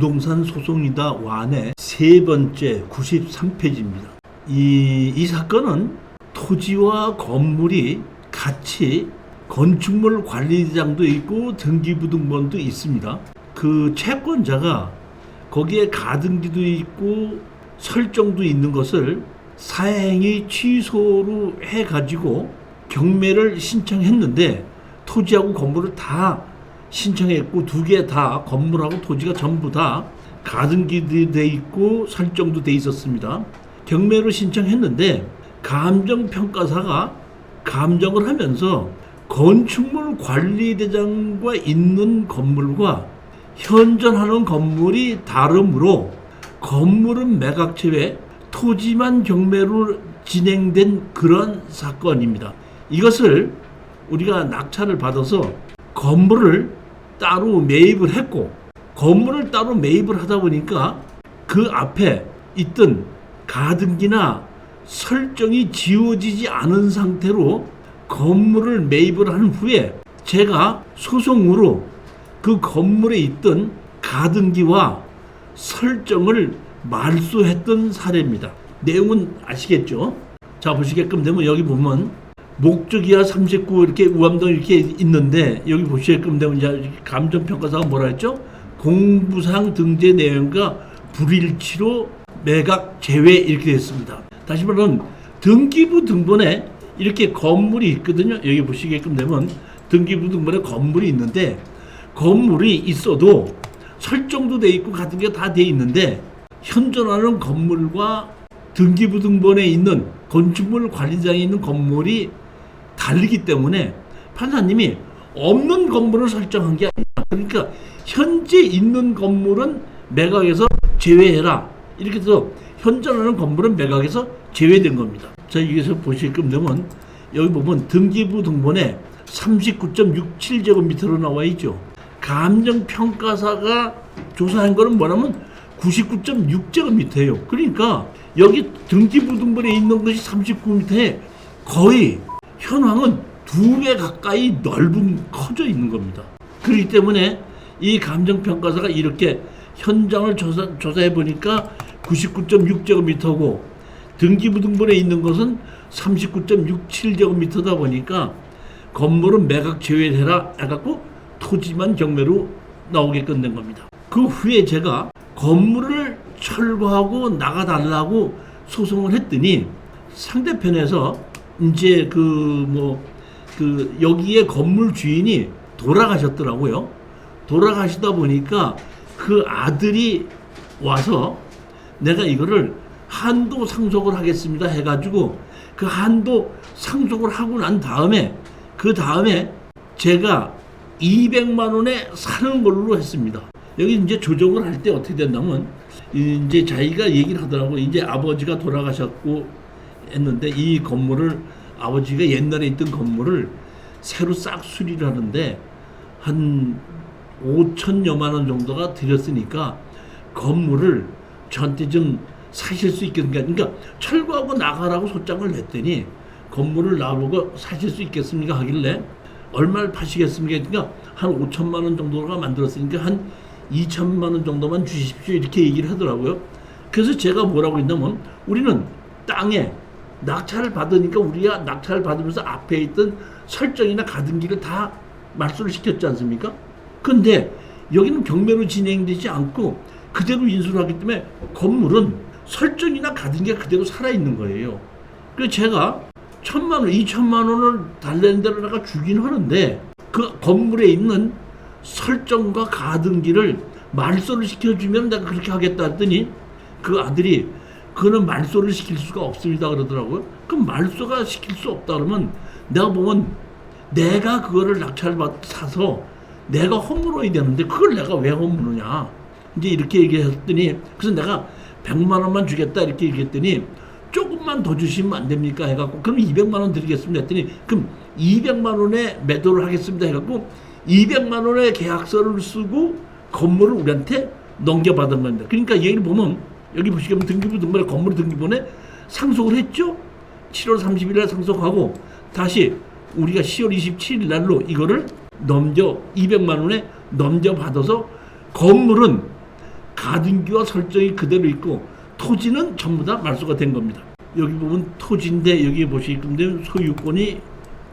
부동산 소송이다 완의 세 번째 93페이지입니다. 이 사건은 토지와 건물이 같이 건축물 관리대장도 있고 등기부등본도 있습니다. 그 채권자가 거기에 가등기도 있고 설정도 있는 것을 사행위 취소로 해가지고 경매를 신청했는데 토지하고 건물을 다 신청했고 두 개 다 건물하고 토지가 전부 다 가등기도 돼 있고 설정도 돼 있었습니다. 경매로 신청했는데 감정평가사가 감정을 하면서 건축물 관리대장과 있는 건물과 현존하는 건물이 다르므로 건물은 매각 제외, 토지만 경매로 진행된 그런 사건입니다. 이것을 우리가 낙찰을 받아서 건물을 따로 매입을 했고, 건물을 따로 매입을 하다 보니까 그 앞에 있던 가등기나 설정이 지워지지 않은 상태로 건물을 매입을 한 후에 제가 소송으로 그 건물에 있던 가등기와 설정을 말소했던 사례입니다. 내용은 아시겠죠? 자, 보시게끔 되면 여기 보면 목적이야 39 이렇게 우암동 이렇게 있는데 여기 보시게끔 되면 이제 감정평가사가 뭐라 했죠? 공부상 등재 내용과 불일치로 매각 제외 이렇게 됐습니다. 다시 말하면 등기부 등본에 이렇게 건물이 있거든요. 여기 보시게끔 되면 등기부 등본에 건물이 있는데 건물이 있어도 설정도 돼 있고 같은 게 다 돼 있는데 현존하는 건물과 등기부 등본에 있는 건축물 관리장에 있는 건물이 다르기 때문에 판사님이 없는 건물을 설정한 게 아니라, 그러니까 현재 있는 건물은 매각에서 제외해라 이렇게 해서 현존하는 건물은 매각에서 제외된 겁니다. 자, 여기서 보시게끔 되면 여기 보면 등기부 등본에 39.67제곱미터로 나와 있죠. 감정평가사가 조사한 거는 뭐냐면 99.6제곱미터예요. 그러니까 여기 등기부 등본에 있는 것이 39m에 거의 현황은 2배 가까이 커져 있는 겁니다. 그렇기 때문에 이 감정평가사가 이렇게 현장을 조사해 보니까 99.6제곱미터고 등기부 등본에 있는 것은 39.67제곱미터다 보니까 건물은 매각 제외해라 해갖고 토지만 경매로 나오게끔 된 겁니다. 그 후에 제가 건물을 철거하고 나가달라고 소송을 했더니 상대편에서 이제 여기에 건물 주인이 돌아가셨더라고요. 돌아가시다 보니까 그 아들이 와서 내가 이거를 한도 상속을 하겠습니다 해가지고 그 한도 상속을 하고 난 다음에 그 다음에 제가 200만 원에 사는 걸로 했습니다. 여기 이제 조정을 할 때 어떻게 된다면 이제 자기가 얘기를 하더라고. 이제 아버지가 돌아가셨고 했는데 이 건물을 아버지가 옛날에 있던 건물을 새로 싹 수리를 하는데 한 5천여만 원 정도가 들였으니까 건물을 저한테 좀 사실 수 있겠습니까? 그러니까 철거하고 나가라고 소장을 냈더니 건물을 나보고 사실 수 있겠습니까? 하길래 얼마를 파시겠습니까? 그러니까 한 5천만 원 정도가 만들었으니까 한 2천만 원 정도만 주십시오 이렇게 얘기를 하더라고요. 그래서 제가 뭐라고 했냐면 우리는 땅에 낙찰을 받으니까 우리가 낙찰을 받으면서 앞에 있던 설정이나 가등기를 다 말소를 시켰지 않습니까? 근데 여기는 경매로 진행되지 않고 그대로 인수를 하기 때문에 건물은 설정이나 가등기가 그대로 살아있는 거예요. 그래서 제가 1,000만 원, 2천만 원을 달래는 대로 내가 주긴 하는데 그 건물에 있는 설정과 가등기를 말소를 시켜주면 내가 그렇게 하겠다 했더니 그 아들이 그거는 말소를 시킬 수가 없습니다 그러더라고요. 그럼 말소가 시킬 수 없다 그러면 내가 보면 내가 그거를 낙찰 사서 내가 허물어야 되는데 그걸 내가 왜 허무느냐 이제 이렇게 얘기했더니 그래서 내가 100만 원만 주겠다 이렇게 얘기했더니 조금만 더 주시면 안 됩니까 해갖고 그럼 200만 원 드리겠습니다 했더니 그럼 200만 원에 매도를 하겠습니다 해갖고 200만 원의 계약서를 쓰고 건물을 우리한테 넘겨받은 겁니다. 그러니까 얘기를 보면 여기 보시면 등기부 등본에 건물 등기본에 상속을 했죠. 7월 30일 날 상속하고 다시 우리가 10월 27일 날로 이거를 200만 원에 넘겨받아서 건물은 가등기와 설정이 그대로 있고 토지는 전부 다 말소가 된 겁니다. 여기 보면 토지인데 여기 보시면 소유권이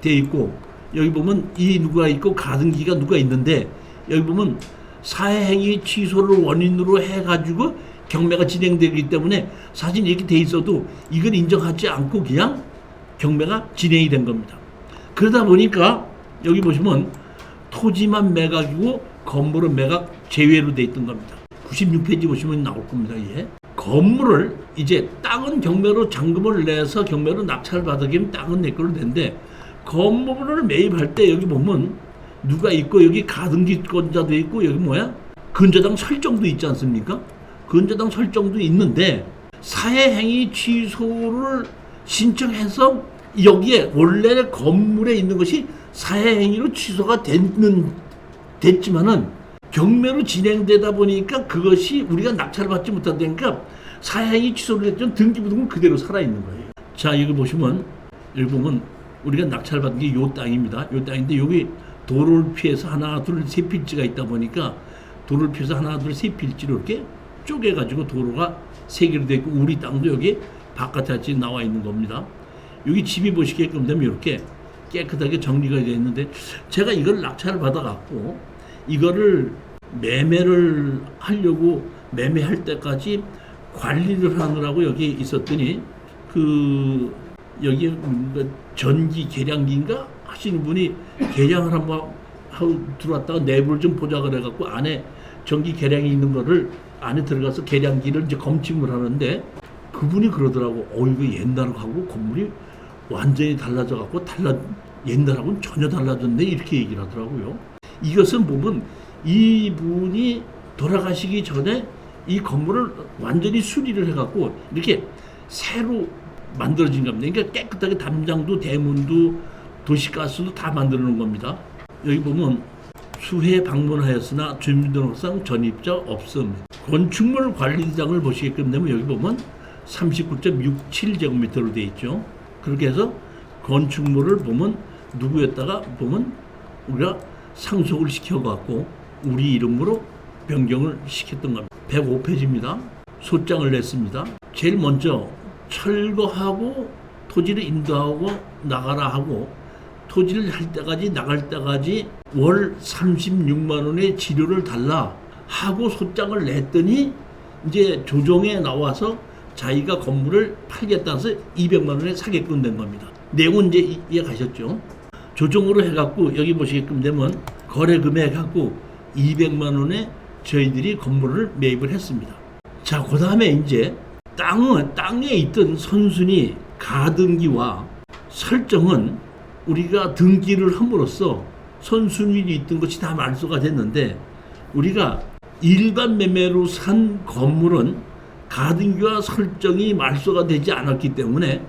돼 있고 여기 보면 이 누가 있고 가등기가 누가 있는데 여기 보면 사회행위 취소를 원인으로 해가지고 경매가 진행되기 때문에 사실 이렇게 돼 있어도 이걸 인정하지 않고 그냥 경매가 진행이 된 겁니다. 그러다 보니까 여기 보시면 토지만 매각이고 건물은 매각 제외로 돼 있던 겁니다. 96페이지 보시면 나올 겁니다. 예. 건물을 이제 땅은 경매로 잔금을 내서 경매로 낙찰 받으면 땅은 내 걸로 된데 건물을 매입할 때 여기 보면 누가 있고 여기 가등기권자도 있고 여기 뭐야? 근저당 설정도 있지 않습니까? 근저당 설정도 있는데 사회행위 취소를 신청해서 여기에 원래 건물에 있는 것이 사회행위로 취소가 됐지만은 경매로 진행되다 보니까 그것이 우리가 낙찰을 받지 못한다니까 사회행위 취소를 했던 등기부등본 그대로 살아있는 거예요. 자, 여기 보시면 우리가 낙찰을 받은 게 요 땅입니다. 요 땅인데 여기 도로를 피해서 하나, 둘, 세 필지가 있다 보니까 도로를 피해서 하나, 둘, 세 필지로 이렇게 쪼개가지고 도로가 세 개로 되어 있고 우리 땅도 여기 바깥에 같이 나와 있는 겁니다. 여기 집이 보시게끔 되면 이렇게 깨끗하게 정리가 되어 있는데 제가 이걸 낙찰을 받아갖고 이거를 매매를 하려고 매매할 때까지 관리를 하느라고 여기 있었더니 여기 전기 계량기인가 하시는 분이 계량을 한번 하고 들어왔다가 내부를 좀 보자 그래갖고 안에 전기 계량이 있는 거를 안에 들어가서 계량기를 이제 검침을 하는데 그분이 그러더라고. 이거 옛날하고 건물이 완전히 달라져갖고 옛날하고는 전혀 달라졌네 이렇게 얘기를 하더라고요. 이것은 보면 이분이 돌아가시기 전에 이 건물을 완전히 수리를 해갖고 이렇게 새로 만들어진 겁니다. 그러니까 깨끗하게 담장도 대문도 도시가스도 다 만들어 놓은 겁니다. 여기 보면 수회 방문하였으나 주민등록상 전입자 없음. 건축물 관리장을 보시게끔 되면 여기 보면 39.67제곱미터로 되어 있죠. 그렇게 해서 건축물을 보면 누구였다가 보면 우리가 상속을 시켜갖고 우리 이름으로 변경을 시켰던 겁니다. 105페이지입니다. 소장을 냈습니다. 제일 먼저 철거하고 토지를 인도하고 나가라 하고 토지를 할 때까지 나갈 때까지 월 36만 원의 지료를 달라 하고 소장을 냈더니 이제 조정에 나와서 자기가 건물을 팔겠다 해서 200만 원에 사게끔 된 겁니다. 내용은 이제 이해 가셨죠? 조정으로 해갖고 여기 보시게끔 되면 거래 금액 갖고 200만 원에 저희들이 건물을 매입을 했습니다. 자, 그 다음에 이제 땅에 있던 선순위 가등기와 설정은 우리가 등기를 함으로써 선순위에 있던 것이 다 말소가 됐는데 우리가 일반 매매로 산 건물은 가등기와 설정이 말소가 되지 않았기 때문에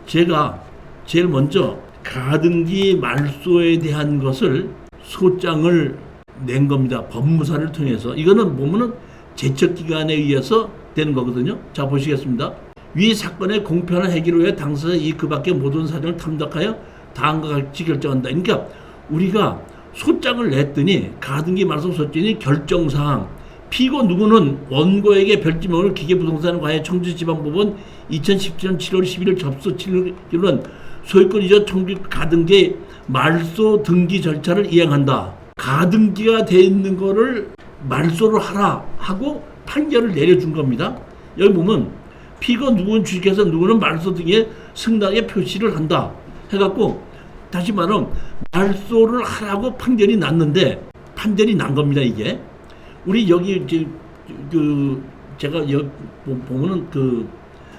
제가 제일 먼저 가등기 말소에 대한 것을 소장을 낸 겁니다. 법무사를 통해서. 이거는 보면은 제척기관에 의해서 되는 거거든요. 자, 보시겠습니다. 위 사건의 공표나 해결을 위해 당사자 그 밖의 모든 사정을 탐탁하여 다음과 같이 결정한다. 그러니까 우리가 소장을 냈더니 가등기 말소 소장이 결정사항 피고 누구는 원고에게 별지명을 기계부동산에 관해 청주지방법원 2017년 7월 11일 접수 7일은 소유권 이전 청구 가등기 말소 등기 절차를 이행한다. 가등기가 돼 있는 거를 말소를 하라 하고 판결을 내려준 겁니다. 여기 보면 피고 누구는 주식해서 누구는 말소 등에 승낙의 표시를 한다 해갖고 다시 말하면 말소를 하라고 판결이 났는데 판결이 난 겁니다. 이게 우리 여기 이제 제가 여기 보면은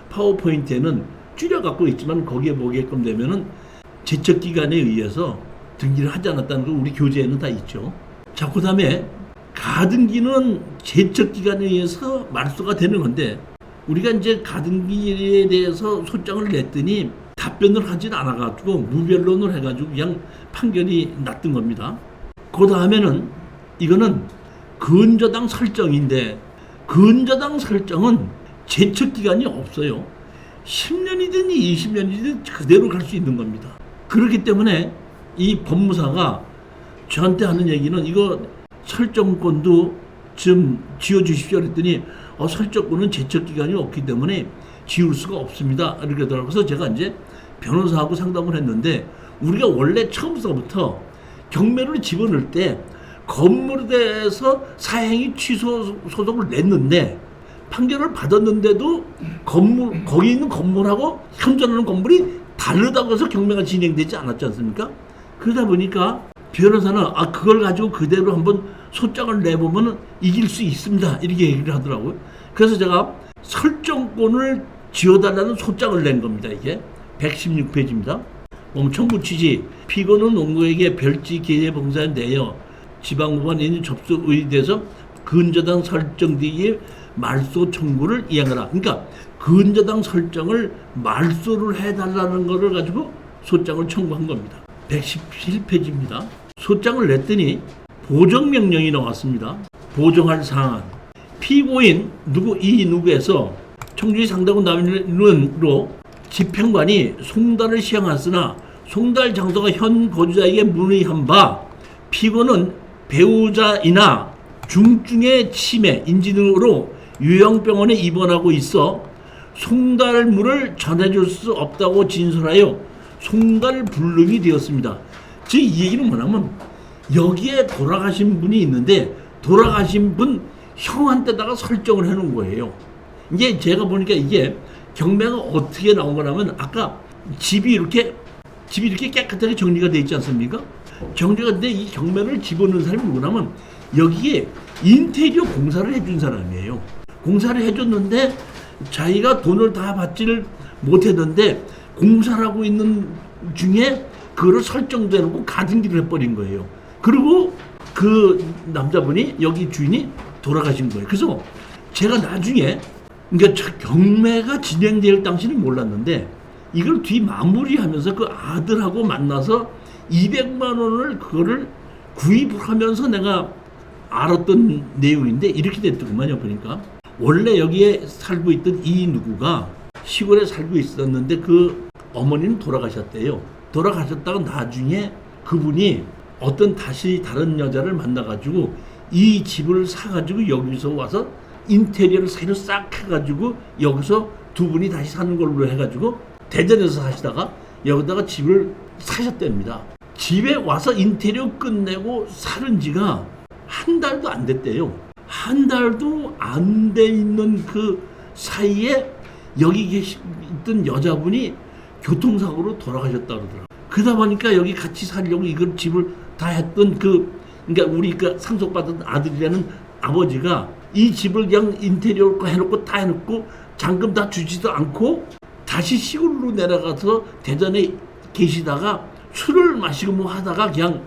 파워포인트에는 줄여 갖고 있지만 거기에 보게끔 되면은 제척기관에 의해서 등기를 하지 않았다는 거 우리 교재에는 다 있죠. 자, 그 다음에 가등기는 제척기관에 의해서 말소가 되는 건데 우리가 이제 가등기에 대해서 소장을 냈더니 답변을 하진 않아가지고 무변론을 해가지고 그냥 판결이 났던 겁니다. 그 다음에는 이거는 근저당 설정인데 근저당 설정은 제척기간이 없어요. 10년이든 20년이든 그대로 갈 수 있는 겁니다. 그렇기 때문에 이 법무사가 저한테 하는 얘기는 이거 설정권도 좀 지어주십시오 그랬더니 설적권은 제척기간이 없기 때문에 지울 수가 없습니다 이렇게 하더라고요. 그래서 제가 이제 변호사하고 상담을 했는데 우리가 원래 처음서부터 경매를 집어넣을 때 건물에 대해서 사행위 취소 소송을 냈는데 판결을 받았는데도 거기 있는 건물하고 현존하는 건물이 다르다고 해서 경매가 진행되지 않았지 않습니까? 그러다 보니까 변호사는 그걸 가지고 그대로 한번 소장을 내보면 이길 수 있습니다 이렇게 얘기를 하더라고요. 그래서 제가 설정권을 지어달라는 소장을 낸 겁니다. 이게 116페이지입니다. 청구 취지 피고는 농구에게 별지 기재 봉사에 내어 지방법원인 접수 의대에서 근저당 설정 뒤에 말소 청구를 이행하라. 그러니까 근저당 설정을 말소를 해달라는 것을 가지고 소장을 청구한 겁니다. 117페이지입니다. 소장을 냈더니 보정명령이 나왔습니다. 보정할 사항은 피고인 누구에서 청주시 상당구 남인으로 집행관이 송달을 시행하였으나 송달 장소가 현 거주자에게 문의한 바 피고는 배우자이나 중증의 치매, 인지 등으로 요양병원에 입원하고 있어 송달물을 전해줄 수 없다고 진술하여 송달불능이 되었습니다. 즉 이 얘기는 뭐냐면 여기에 돌아가신 분이 있는데 돌아가신 분 형한테다가 설정을 해놓은 거예요. 이게 제가 보니까 이게 경매가 어떻게 나온 거냐면 아까 집이 이렇게 깨끗하게 정리가 되어 있지 않습니까? 정리가 되는데 이 경매를 집어넣은 사람이 누구냐면 여기에 인테리어 공사를 해준 사람이에요. 공사를 해줬는데 자기가 돈을 다 받지를 못했는데 공사를 하고 있는 중에 그거를 설정도 해놓고 가등기를 해버린 거예요. 그리고 그 남자분이 여기 주인이 돌아가신 거예요. 그래서 제가 나중에 그러니까 경매가 진행될 당시는 몰랐는데 이걸 뒤 마무리하면서 그 아들하고 만나서 200만 원을 그거를 구입을 하면서 내가 알았던 내용인데 이렇게 됐더구만요. 보니까 원래 여기에 살고 있던 이 누구가 시골에 살고 있었는데 그 어머니는 돌아가셨대요. 돌아가셨다가 나중에 그분이 어떤 다시 다른 여자를 만나가지고 이 집을 사가지고 여기서 와서 인테리어를 새로 싹 해가지고 여기서 두 분이 다시 사는 걸로 해가지고 대전에서 사시다가 여기다가 집을 사셨답니다. 집에 와서 인테리어 끝내고 사는 지가 한 달도 안 됐대요. 한 달도 안 돼 있는 그 사이에 여기 있던 여자분이 교통사고로 돌아가셨다고 그러더라고요. 그러다 보니까 여기 같이 살려고 이걸 집을 다 했던 그러니까 우리 그 상속받은 아들이라는 아버지가 이 집을 그냥 인테리어 해놓고 다 해놓고 잔금 다 주지도 않고 다시 시골로 내려가서 대전에 계시다가 술을 마시고 뭐 하다가 그냥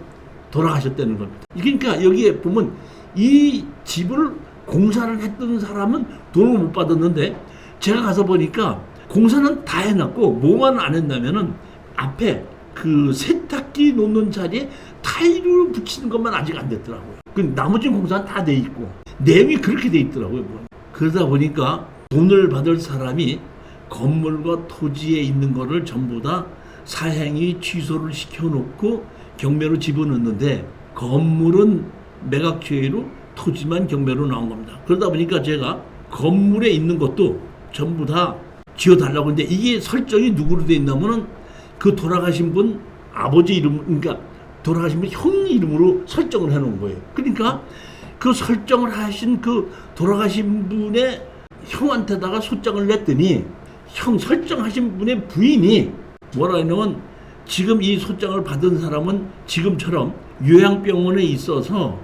돌아가셨다는 겁니다. 그러니까 여기에 보면 이 집을 공사를 했던 사람은 돈을 못 받았는데 제가 가서 보니까 공사는 다 해놨고 뭐만 안 했냐면은 앞에 그 세탁기 놓는 자리에 타일을 붙이는 것만 아직 안 됐더라고요. 그 나머지 공사는 다 돼 있고 내용이 그렇게 돼 있더라고요. 그러다 보니까 돈을 받을 사람이 건물과 토지에 있는 거를 전부 다 사행위 취소를 시켜놓고 경매로 집어넣는데 건물은 매각처리로 토지만 경매로 나온 겁니다. 그러다 보니까 제가 건물에 있는 것도 전부 다 지어달라고 했는데 이게 설정이 누구로 돼 있냐면은 그 돌아가신 분 아버지 이름, 그러니까 돌아가신 분 형 이름으로 설정을 해놓은 거예요. 그러니까 그 설정을 하신 그 돌아가신 분의 형한테다가 소장을 냈더니 형 설정하신 분의 부인이 뭐라 하냐면 지금 이 소장을 받은 사람은 지금처럼 요양병원에 있어서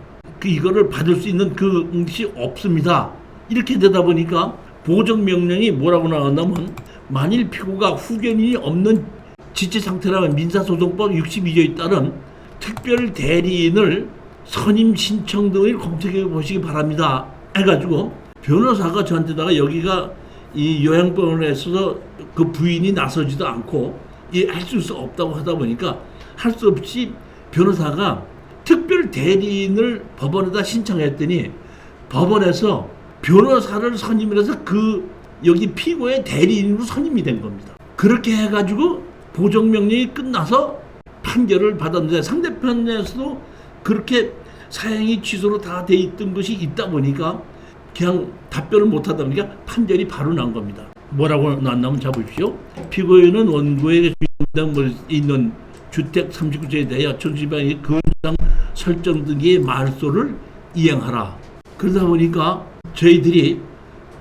이거를 받을 수 있는 그것이 없습니다. 이렇게 되다 보니까 보정명령이 뭐라고 나왔냐면 만일 피고가 후견인이 없는 지체 상태라면 민사소송법 62조에 따른 특별 대리인을 선임 신청 등을 검토해 보시기 바랍니다. 해가지고 변호사가 저한테다가 여기가 이 요양병원에 있어서 그 부인이 나서지도 않고 할 수 없다고 하다 보니까 할 수 없이 변호사가 특별 대리인을 법원에다 신청했더니 법원에서 변호사를 선임을 해서 그 여기 피고의 대리인으로 선임이 된 겁니다. 그렇게 해가지고 보정명령이 끝나서 판결을 받았는데 상대편에서도 그렇게 사행이 취소로 다 돼 있던 것이 있다 보니까 그냥 답변을 못하다 보니까 판결이 바로 난 겁니다. 뭐라고 났냐면 자 보십시오. 피고인은 원고에게 있는 주택 39조에 대하여 천수지방의 근상 설정 등의 말소를 이행하라. 그러다 보니까 저희들이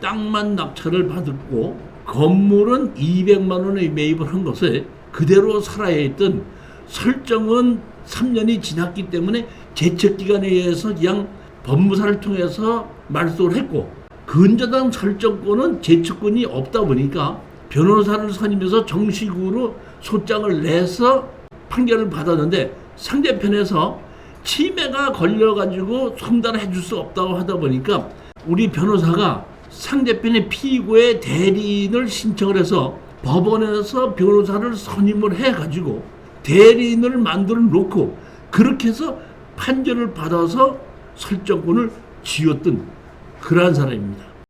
땅만 낙찰을 받았고 건물은 200만 원에 매입을 한 것에 그대로 살아야 했던 설정은 3년이 지났기 때문에 제척기간에 의해서 그냥 법무사를 통해서 말소를 했고 근저당 설정권은 제척권이 없다 보니까 변호사를 선임해서 정식으로 소장을 내서 판결을 받았는데 상대편에서 치매가 걸려가지고 송달을 해줄 수 없다고 하다 보니까 우리 변호사가 상대편의 피고의 대리인을 신청을 해서 법원에서 변호사를 선임을 해가지고 대리인을 만들어 놓고 그렇게 해서 판결을 받아서 설정권을 쥐었던 그러한 사람입니다.